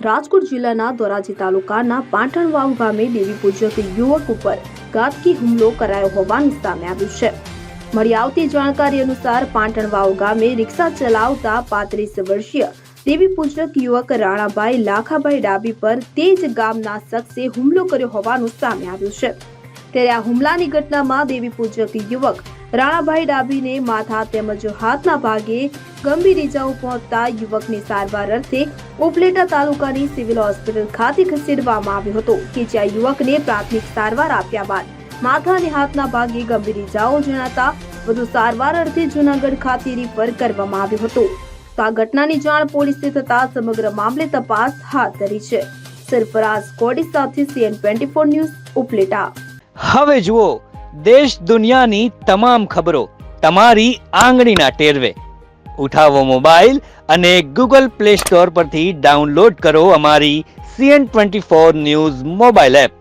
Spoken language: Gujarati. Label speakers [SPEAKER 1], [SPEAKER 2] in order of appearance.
[SPEAKER 1] રાજકોટ જિલ્લાના ધોરાજી તાલુકાના પાટણવાવ ગામે દેવી પૂજક યુવક ઉપર ઘાતકી હુમલો કરાયો હોવાનું સામે આવ્યું છે। મળી આવતી જાણકારી અનુસાર પાટણવાવ ગામે રિક્ષા ચલાવતા 35 વર્ષીય દેવી પૂજક યુવક રાણાભાઈ લાખાભાઈ ડાબી પર તે જ ગામના શખ્સે હુમલો કર્યો હોવાનું સામે આવ્યું છે। ત્યારે આ હુમલાની ઘટનામાં દેવી પૂજક યુવક રાણાભાઈ ડાબીને માથા તેમજ હાથના ભાગે ગંભીર ઇજાઓ પહોંચતા યુવકની સારવાર અર્થે ઉપલેટા તાલુકાની સિવિલ હોસ્પિટલ ખાતે ખસેડવામાં આવ્યો હતો કે જ્યાં યુવકને પ્રાથમિક સારવાર આપ્યા બાદ માથા અને હાથના ભાગે ગંભીર ઇજાઓ જણાતા વધુ સારવાર અર્થે જૂનાગઢ ખાતે રિફર કરવામાં આવ્યો હતો। તો આ ઘટનાની જાણ પોલીસે થતા સમગ્ર મામલે તપાસ હાથ ધરી છે। સરફરાઝ કોડી સાથે CN24 ન્યૂઝ ઉપલેટા।
[SPEAKER 2] હવે જુઓ દેશ દુનિયાની તમામ ખબરો તમારી આંગળીના ટેરવે। ઉઠાવો મોબાઈલ અને ગૂગલ પ્લે સ્ટોર પરથી ડાઉનલોડ કરો અમારી CN24 ન્યૂઝ મોબાઈલ એપ।